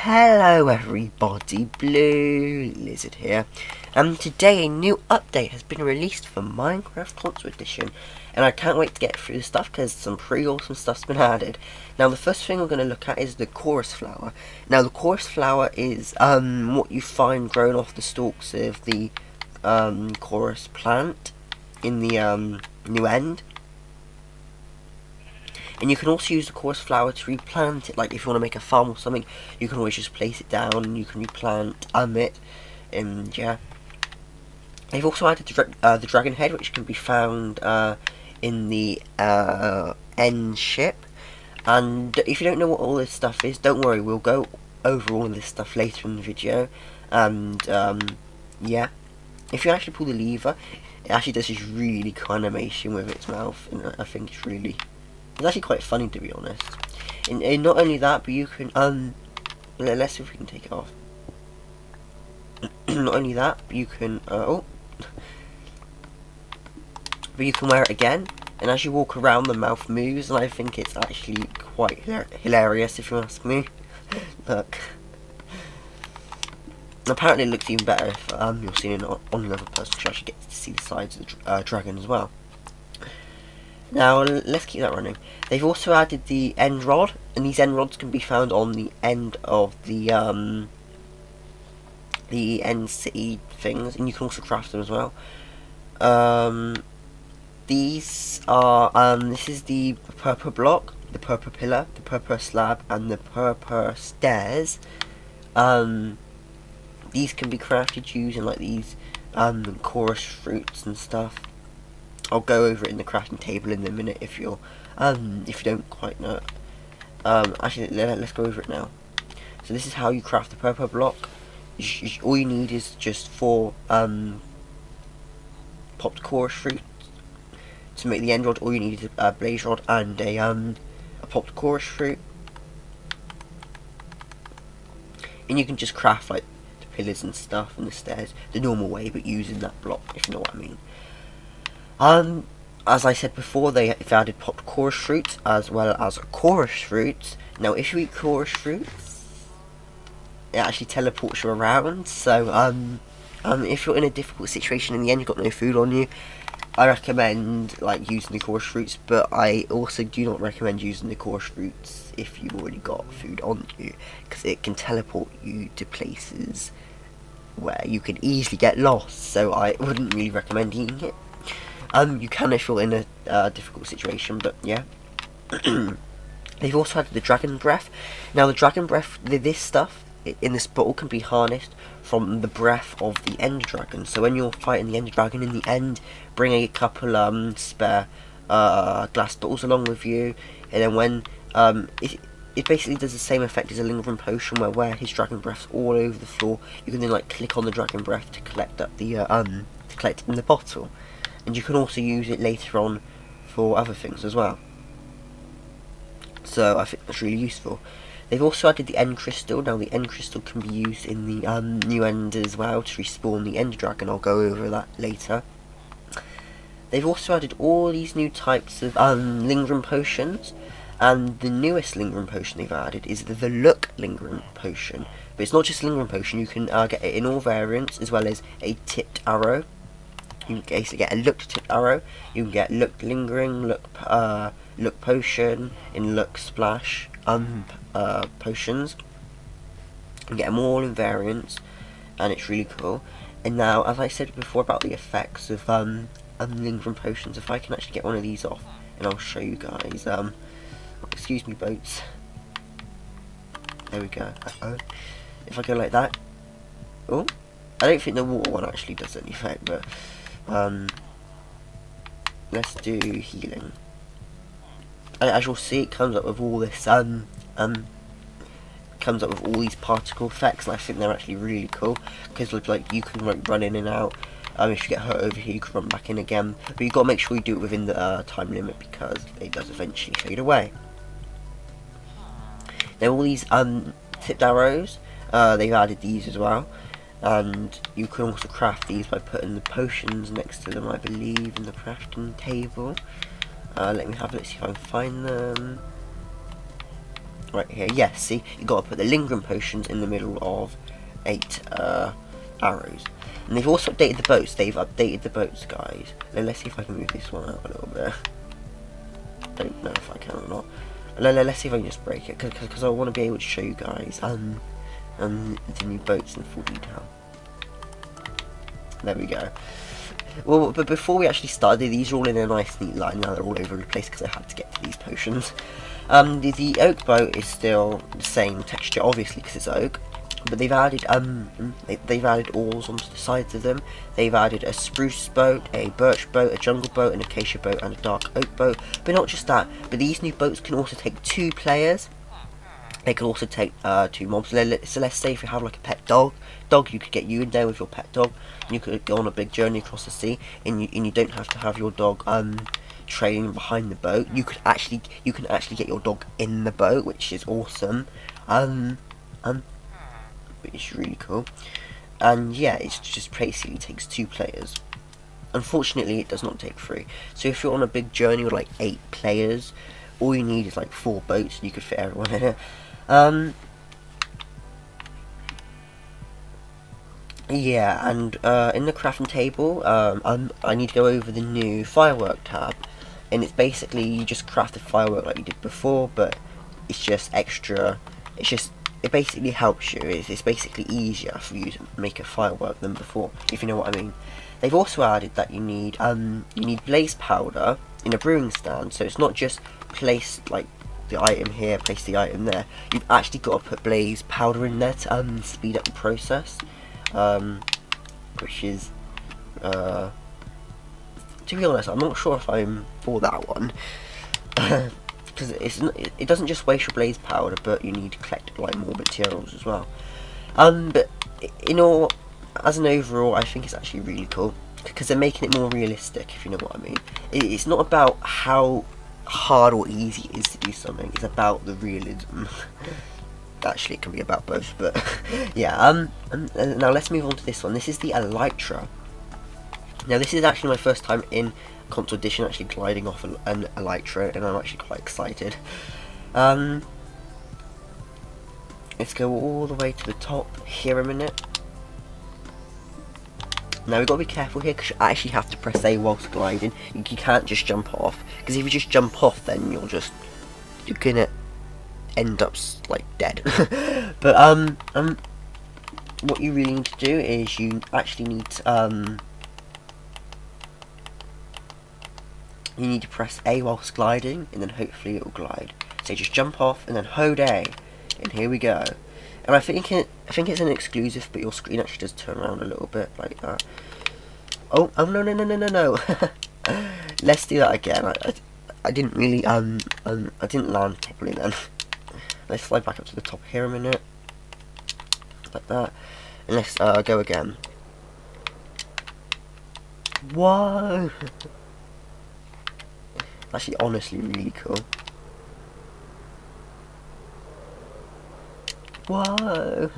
Hello everybody, Bluelizard here, and today a new update has been released for Minecraft Console Edition, and I can't wait to get through the stuff because some pretty awesome stuff's been added. Now the first thing we're going to look at is the chorus flower. Now the chorus flower is what you find growing off the stalks of the chorus plant in the new end. And you can also use the chorus flower to replant it, like if you want to make a farm or something, you can always just place it down and you can replant it, and yeah. They've also added the dragon head, which can be found in the end ship. And if you don't know what all this stuff is, don't worry, we'll go over all of this stuff later in the video. And yeah, if you actually pull the lever, it actually does this really cool animation with its mouth, and I think it's actually quite funny, to be honest. And not only that, but you can let's see if we can take it off. Not only that, but you can but you can wear it again, and as you walk around, the mouth moves, and I think it's actually quite hilarious, if you ask me. Look. Apparently, it looks even better if you're seeing it on another person, to actually get to see the sides of the dragon as well. Now, let's keep that running. They've also added the end rod, and these end rods can be found on the end of the end city things, and you can also craft them as well. These are, this is the purple block, the purple pillar, the purple slab, and the purple stairs. These can be crafted using, like, these chorus fruits and stuff. I'll go over it in the crafting table in a minute if you don't quite know it. Actually, let's go over it now. So this is how you craft the purple block. All you need is just 4 popped chorus fruits to make the end rod. All you need is a blaze rod and a popped chorus fruit, and you can just craft like the pillars and stuff and the stairs the normal way, but using that block, if you know what I mean. As I said before, they've added popped chorus fruits as well as chorus fruits. Now, if you eat chorus fruits, it actually teleports you around. So, if you're in a difficult situation in the end, you've got no food on you, I recommend like using the chorus fruits. But I also do not recommend using the chorus fruits if you've already got food on you, because it can teleport you to places where you can easily get lost. So I wouldn't really recommend eating it. You can if you're in a difficult situation, but yeah. They've also added the dragon breath. Now the dragon breath, this stuff in this bottle can be harnessed from the breath of the end dragon. So when you're fighting the end dragon in the end, bring a couple spare glass bottles along with you, and then when it basically does the same effect as a lingering potion, where his dragon breath's all over the floor. You can then like click on the dragon breath to collect up the to collect it in the bottle. And you can also use it later on for other things as well. So I think that's really useful. They've also added the end crystal. Now the end crystal can be used in the new end as well to respawn the end dragon. I'll go over that later. They've also added all these new types of lingering potions. And the newest lingering potion they've added is the look lingering potion. But it's not just a lingering potion, you can get it in all variants, as well as a tipped arrow. You can basically get a look tipped arrow. You can get look lingering, look potion, and look splash potions. You can get them all in variants, and it's really cool. And now, as I said before about the effects of lingering potions, if I can actually get one of these off, and I'll show you guys. Excuse me, boats. There we go. If I go like that, oh, I don't think the water one actually does any effect, but. Let's do healing. And as you'll see, it comes up with all this comes up with all these particle effects, and I think they're actually really cool, because like you can like run in and out. If you get hurt over here, you can run back in again, but you've got to make sure you do it within the time limit, because it does eventually fade away. Now all these tipped arrows, they've added these as well. And you can also craft these by putting the potions next to them, I believe, in the crafting table. Let me have a look, see if I can find them. right here. Yes, see, you got to put the lingering potions in the middle of 8 arrows. And they've also updated the boats. They've updated the boats, guys. Let's see if I can move this one out a little bit. Don't know if I can or not. Let's see if I can just break it, because I want to be able to show you guys the new boats in full detail. There we go. Well, but before we actually started, these are all in a nice neat line. Now they're all over the place because I had to get to these potions. The oak boat is still the same texture, obviously, because it's oak. But they've added they've added oars onto the sides of them. They've added a spruce boat, a birch boat, a jungle boat, an acacia boat, and a dark oak boat. But not just that, but these new boats can also take 2 players. They can also take 2 mobs. So let's say if you have like a pet dog, you could get you in there with your pet dog. You could go on a big journey across the sea, and you don't have to have your dog trailing behind the boat. You can actually get your dog in the boat, which is awesome. Which is really cool. And yeah, it just basically takes 2 players. Unfortunately, it does not take 3. So if you're on a big journey with like 8 players, all you need is like 4 boats, and you could fit everyone in it. Yeah, and in the crafting table, I need to go over the new firework tab, and it's basically you just craft a firework like you did before, but it's just extra. It basically helps you. It's basically easier for you to make a firework than before, if you know what I mean. They've also added that you need blaze powder in a brewing stand, so it's not just place like the item here, place the item there. You've actually got to put blaze powder in there to speed up the process, which is to be honest, I'm not sure if I'm for that one. Because it doesn't just waste your blaze powder, but you need to collect like more materials as well. But as an overall, I think it's actually really cool because they're making it more realistic, if you know what I mean. It's not about how hard or easy it is to do something; it's about the realism. Actually, it can be about both, but yeah. Now let's move on to this one. This is the Elytra. Now this is actually my first time in console edition actually gliding off an Elytra, and I'm actually quite excited. Let's go all the way to the top here a minute. Now we've got to be careful here because you actually have to press A whilst gliding. You can't just jump off, because if you just jump off then you're gonna end up like dead. But what you really need to do is you actually need to you need to press A whilst gliding, and then hopefully it will glide. So just jump off and then hold A, and here we go. And I think it's an exclusive, but your screen actually does turn around a little bit like that. Oh no. Let's do that again. I didn't really I didn't land properly then. Let's fly back up to the top here a minute, like that, and let's go again. Whoa. Actually, honestly, really cool. Whoa!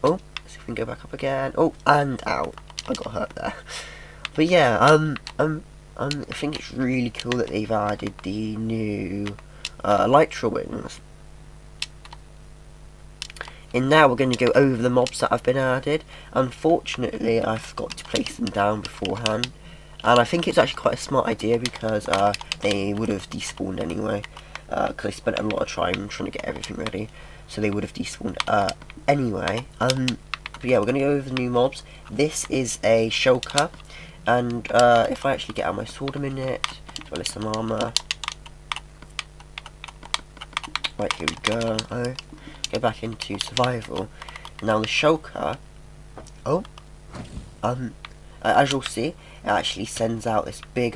Oh, let's see if we can go back up again. Oh, and out. I got hurt there. But yeah, I think it's really cool that they've added the new Elytra wings. And now we're going to go over the mobs that have been added. Unfortunately, I forgot to place them down beforehand. And I think it's actually quite a smart idea because they would have despawned anyway. Because I spent a lot of time trying to get everything ready. So they would have despawned anyway. But yeah, we're going to go over the new mobs. This is a shulker. And if I actually get out my sword a minute, as well as some armour. Right, here we go. Go back into survival. Now the shulker. Oh. As you'll see, it actually sends out this big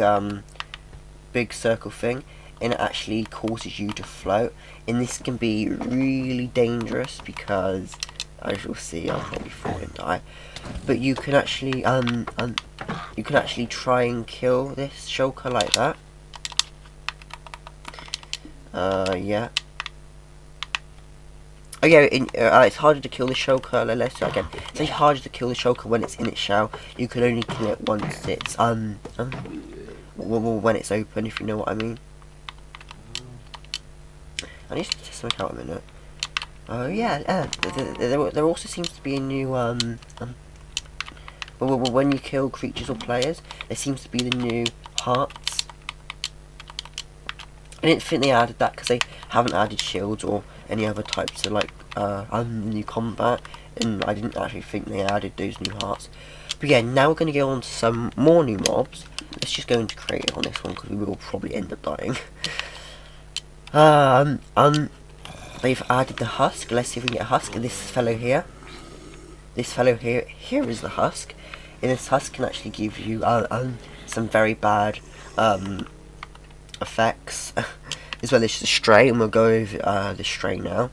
circle thing, and it actually causes you to float. And this can be really dangerous because, as you'll see, I'll probably fall and die. But you can actually try and kill this shulker like that. Yeah. Oh yeah, it's harder to kill the shulker. Let's try again. It's actually harder to kill the shulker when it's in its shell. You can only kill it once it's when it's open, if you know what I mean. I need to test something out a minute. Oh yeah, there also seems to be a new when you kill creatures or players, there seems to be the new hearts. I didn't think they added that because they haven't added shields or any other types of like new combat, and I didn't actually think they added those new hearts. But yeah, now we're going to go on to some more new mobs. Let's just go into creative on this one because we will probably end up dying. They've added the husk. Let's see if we can get a husk. This fellow here. This fellow here is the husk. And this husk can actually give you some very bad effects. As well as the stray, and we'll go over the stray now.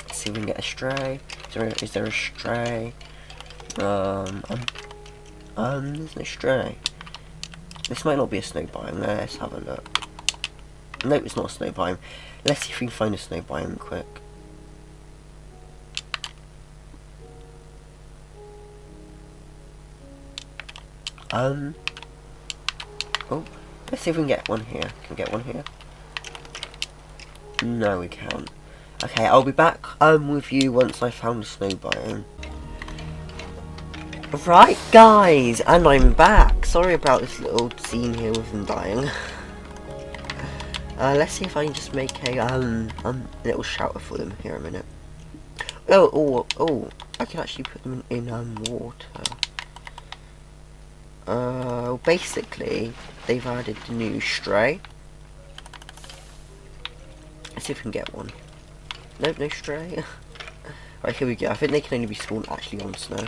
Let's see if we can get a stray. Is there a stray? There's no stray. This might not be a snow biome. Let's have a look. Nope, it's not a snow biome. Let's see if we can find a snow biome quick. Oh, let's see if we can get one here. Can we get one here? No, we can't. Okay, I'll be back with you once I found a snow biome. Right, guys, and I'm back. Sorry about this little scene here with them dying. Let's see if I can just make a little shelter for them here a minute. Oh, I can actually put them in water. Basically, they've added the new stray. Let's see if we can get one. Nope, no stray. Right, here we go. I think they can only be spawned actually on snow.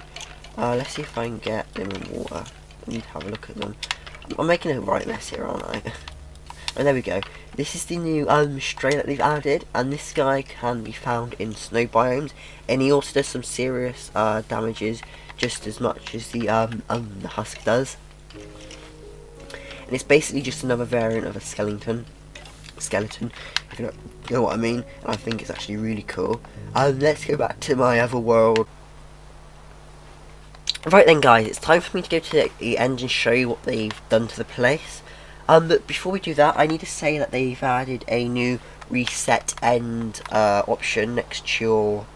Let's see if I can get them in water. I need to have a look at them. I'm making a right mess here, aren't I? And there we go. This is the new stray that they've added, and this guy can be found in snow biomes, and he also does some serious damages, just as much as the husk does. And it's basically just another variant of a skeleton, if you know what I mean. And I think it's actually really cool. Let's go back to my other world. Right then, guys, it's time for me to go to the end and show you what they've done to the place. But before we do that, I need to say that they've added a new reset end option next to your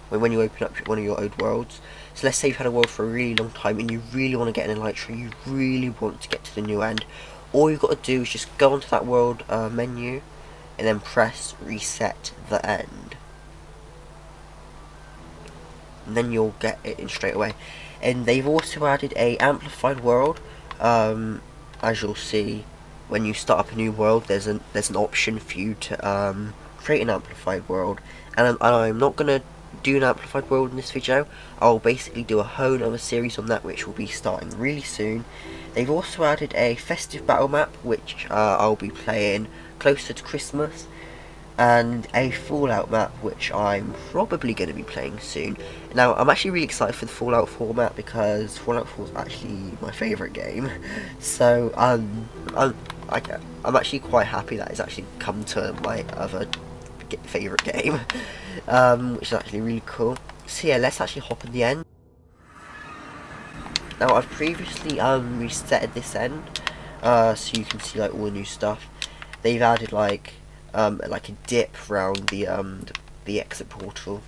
when you open up one of your old worlds. So let's say you've had a world for a really long time and you really want to get an elytra, you really want to get to the new end. All you've got to do is just go onto that world menu and then press reset the end. And then you'll get it in straight away. And they've also added a amplified world. As you'll see, when you start up a new world, there's an option for you to create an amplified world. And I'm not gonna do an amplified world in this video. I'll basically do a whole other series on that, which will be starting really soon. They've also added a festive battle map, which I'll be playing closer to Christmas, and a Fallout map, which I'm probably going to be playing soon. Now, I'm actually really excited for the Fallout 4 map because Fallout 4 is actually my favourite game. So, I'm actually quite happy that it's actually come to my other favourite game, which is actually really cool. So yeah, let's actually hop in the end. Now, I've previously resetted this end, so you can see like all the new stuff. They've added like a dip around the exit portal,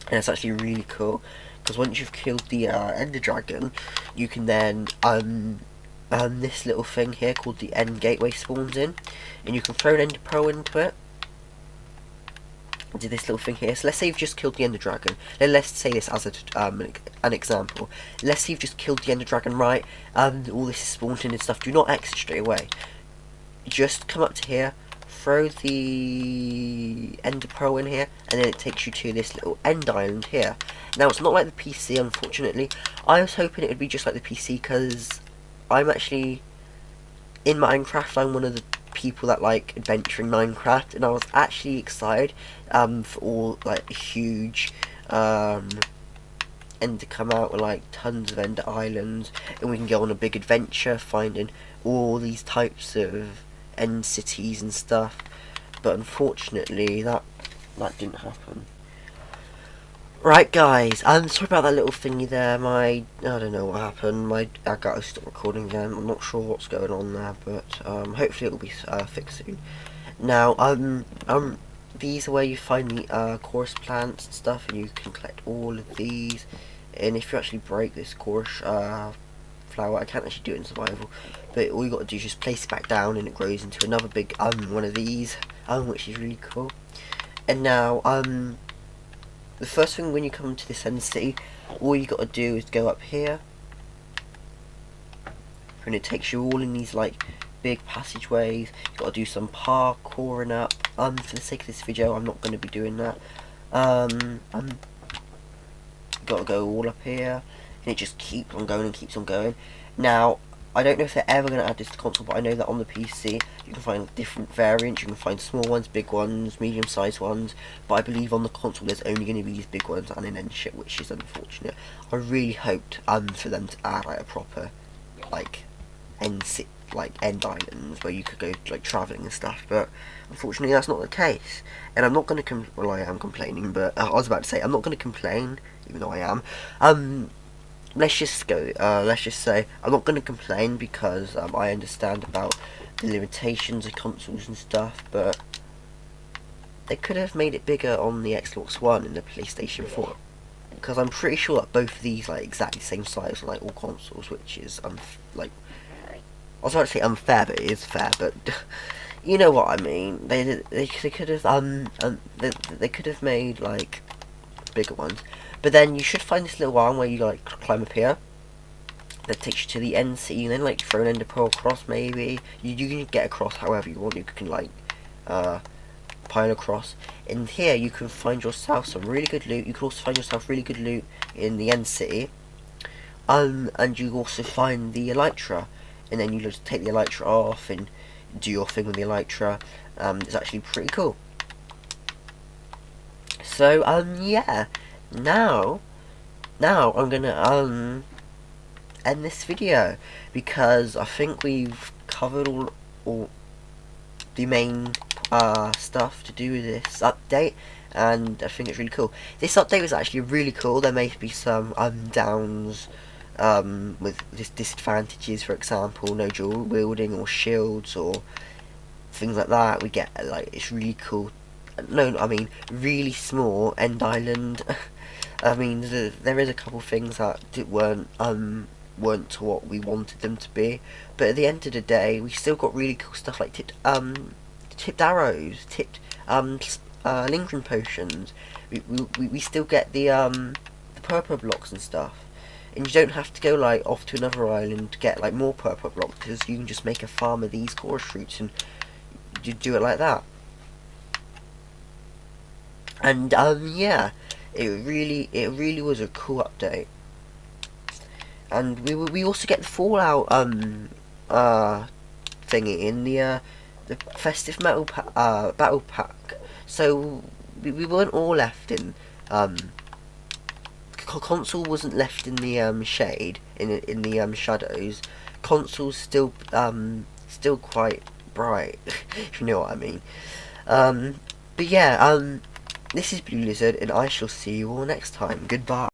and it's actually really cool because once you've killed the Ender Dragon, you can then this little thing here called the End Gateway spawns in, and you can throw an Ender Pearl into it. Do this little thing here. So let's say you've just killed the Ender Dragon. Then let's say this as an example. Let's say you've just killed the Ender Dragon, right? All this is spawned in and stuff. Do not exit straight away. Just come up to here, throw the Ender Pearl in here, and then it takes you to this little end island here. Now, it's not like the PC, unfortunately. I was hoping it would be just like the PC, because I'm actually, in Minecraft, I'm one of the people that like adventuring Minecraft, and I was actually excited for all like huge Ender come out with like tons of Ender Islands, and we can go on a big adventure finding all these types of end cities and stuff. But unfortunately that didn't happen. Right, guys, I'm sorry about that little thingy there. I don't know what happened. I got to stop recording again. I'm not sure what's going on there, but hopefully it will be fixed soon. Now, these are where you find the chorus plants and stuff, and you can collect all of these. And if you actually break this chorus flower, I can't actually do it in survival, but all you got to do is just place it back down, and it grows into another big one of these, which is really cool. And now, the first thing when you come to this end city, all you got to do is go up here, and it takes you all in these like big passageways. You got to do some parkouring up. For the sake of this video, I'm not going to be doing that. Got to go all up here, and it just keeps on going and keeps on going. Now, I don't know if they're ever going to add this to console, but I know that on the PC you can find different variants. You can find small ones, big ones, medium-sized ones, but I believe on the console there's only going to be these big ones and an end ship, which is unfortunate. I really hoped for them to add like a proper like end islands where you could go like travelling and stuff, but unfortunately that's not the case. And I'm not going to well, I am complaining, but I was about to say I'm not going to complain, even though I am. Let's just say I'm not going to complain because I understand about the limitations of consoles and stuff, but they could have made it bigger on the Xbox One and the PlayStation 4, because I'm pretty sure that both of these like exactly the same size like all consoles, which is like, I was about to say unfair, but it is fair, but you know what I mean. They could have they could have made like bigger ones. But then you should find this little arm where you like climb up here. That takes you to the end city, and then like throw an ender pearl across. Maybe you can get across however you want. You can like pile across. In here you can find yourself some really good loot. You can also find yourself really good loot in the end city. And you also find the elytra, and then you just take the elytra off and do your thing with the elytra. It's actually pretty cool. So yeah. Now I'm gonna end this video because I think we've covered all the main stuff to do with this update, and I think it's really cool. This update was actually really cool. There may be some downs with disadvantages, for example, no dual wielding or shields or things like that. We get like, it's really cool. No, I mean really small end island. I mean, there is a couple things that weren't to what we wanted them to be, but at the end of the day, we still got really cool stuff like tipped arrows, tipped lingering potions. We still get the purple blocks and stuff, and you don't have to go like off to another island to get like more purple blocks, because you can just make a farm of these chorus fruits and you do it like that. And yeah, it really was a cool update. And we also get the Fallout thingy in the festive battle pack. So we weren't all left in console wasn't left in the shade, in the shadows. Console's still quite bright, if you know what I mean. But yeah, this is Bluelizard, and I shall see you all next time. Goodbye.